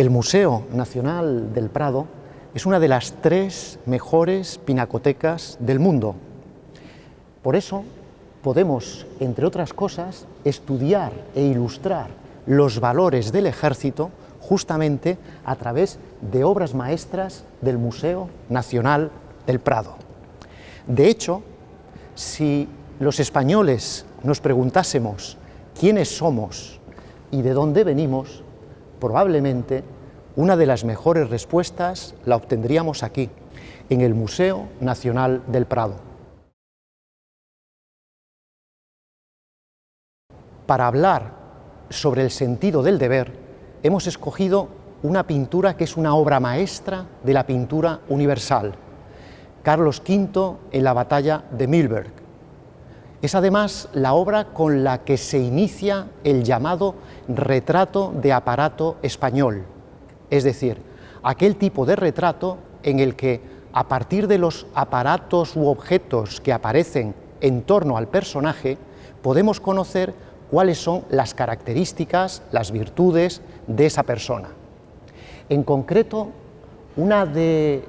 El Museo Nacional del Prado es una de las 3 mejores pinacotecas del mundo. Por eso podemos, entre otras cosas, estudiar e ilustrar los valores del ejército justamente a través de obras maestras del Museo Nacional del Prado. De hecho, si los españoles nos preguntásemos quiénes somos y de dónde venimos, probablemente una de las mejores respuestas la obtendríamos aquí, en el Museo Nacional del Prado. Para hablar sobre el sentido del deber, hemos escogido una pintura que es una obra maestra de la pintura universal, Carlos V en la batalla de Mühlberg. Es además la obra con la que se inicia el llamado retrato de aparato español, es decir, aquel tipo de retrato en el que, a partir de los aparatos u objetos que aparecen en torno al personaje, podemos conocer cuáles son las características, las virtudes de esa persona. En concreto, una de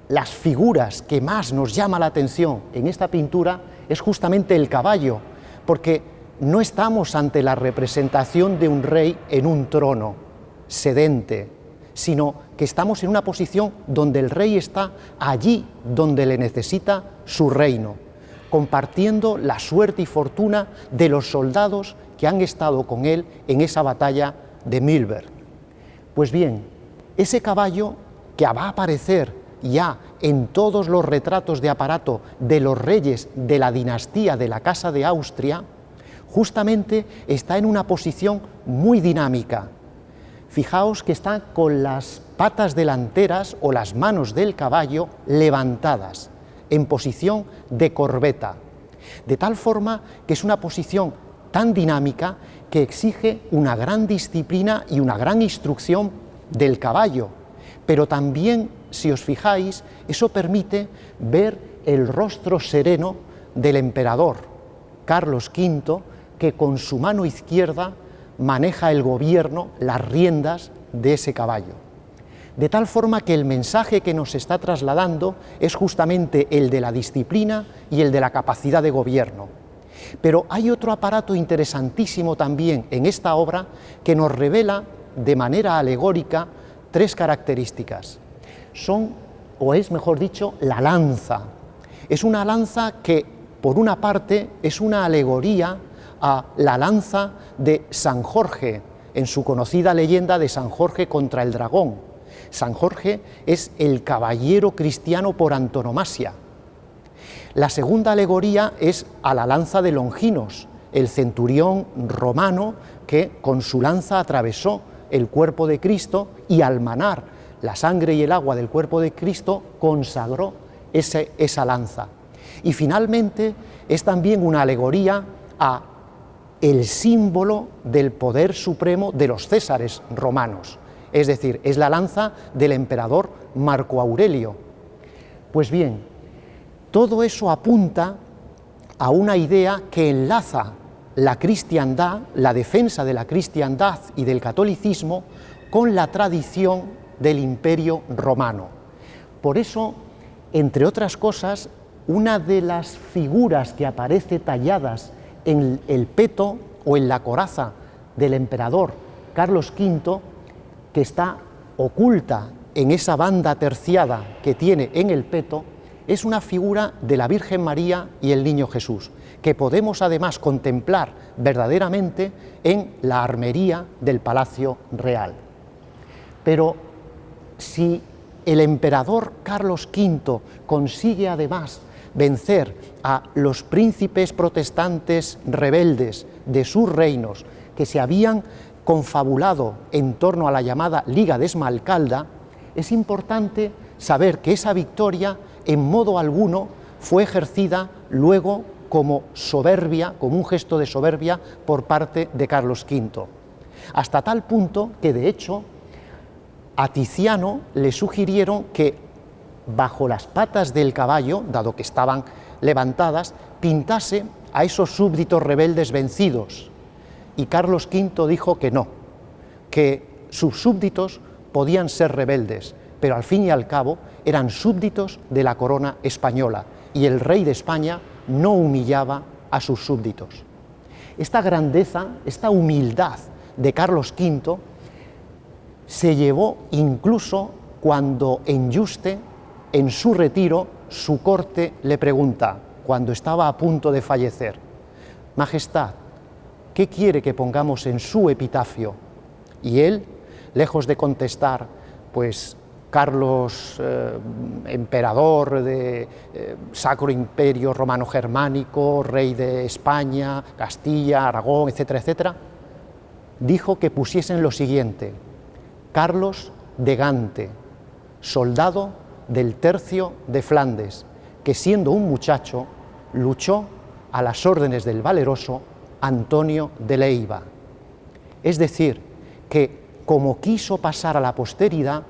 las figuras que más nos llama la atención en esta pintura es justamente el caballo, porque no estamos ante la representación de un rey en un trono sedente, sino que estamos en una posición donde el rey está allí donde le necesita su reino, compartiendo la suerte y fortuna de los soldados que han estado con él en esa batalla de Mühlberg. Pues bien, ese caballo que va a aparecer ya en todos los retratos de aparato de los reyes de la dinastía de la Casa de Austria, justamente está en una posición muy dinámica. Fijaos que está con las patas delanteras o las manos del caballo levantadas, en posición de corbeta, de tal forma que es una posición tan dinámica que exige una gran disciplina y una gran instrucción del caballo, pero también, si os fijáis, eso permite ver el rostro sereno del emperador Carlos V, que con su mano izquierda maneja el gobierno, las riendas de ese caballo. De tal forma que el mensaje que nos está trasladando es justamente el de la disciplina y el de la capacidad de gobierno. Pero hay otro aparato interesantísimo también en esta obra que nos revela de manera alegórica 3 características. Son, o es mejor dicho, la lanza. Es una lanza que, por una parte, es una alegoría a la lanza de San Jorge, en su conocida leyenda de San Jorge contra el dragón. San Jorge es el caballero cristiano por antonomasia. La segunda alegoría es a la lanza de Longinos, el centurión romano que con su lanza atravesó el cuerpo de Cristo y al manar la sangre y el agua del cuerpo de Cristo consagró esa lanza. Y finalmente es también una alegoría a el símbolo del poder supremo de los césares romanos, es decir, es la lanza del emperador Marco Aurelio. Pues bien, todo eso apunta a una idea que enlaza la cristiandad, la defensa de la cristiandad y del catolicismo con la tradición del Imperio Romano. Por eso, entre otras cosas, una de las figuras que aparece talladas en el peto o en la coraza del emperador Carlos V, que está oculta en esa banda terciada que tiene en el peto, es una figura de la Virgen María y el Niño Jesús, que podemos además contemplar verdaderamente en la armería del Palacio Real. Pero si el emperador Carlos V consigue además vencer a los príncipes protestantes rebeldes de sus reinos que se habían confabulado en torno a la llamada Liga de Esmalcalda, es importante saber que esa victoria en modo alguno fue ejercida luego como soberbia, como un gesto de soberbia por parte de Carlos V, hasta tal punto que de hecho a Tiziano le sugirieron que bajo las patas del caballo, dado que estaban levantadas, pintase a esos súbditos rebeldes vencidos. Y Carlos V dijo que no, que sus súbditos podían ser rebeldes, pero al fin y al cabo eran súbditos de la corona española y el rey de España no humillaba a sus súbditos. Esta grandeza, esta humildad de Carlos V se llevó incluso cuando en Yuste, en su retiro, su corte le pregunta, cuando estaba a punto de fallecer: Majestad, ¿qué quiere que pongamos en su epitafio? Y él, lejos de contestar, pues Carlos, emperador de Sacro Imperio Romano-Germánico, rey de España, Castilla, Aragón, etcétera, etcétera, dijo que pusiesen lo siguiente: Carlos de Gante, soldado del tercio de Flandes, que siendo un muchacho luchó a las órdenes del valeroso Antonio de Leiva. Es decir, que como quiso pasar a la posteridad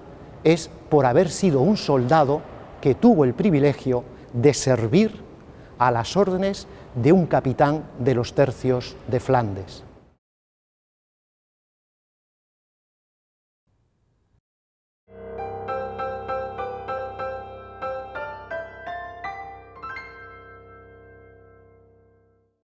es por haber sido un soldado que tuvo el privilegio de servir a las órdenes de un capitán de los tercios de Flandes.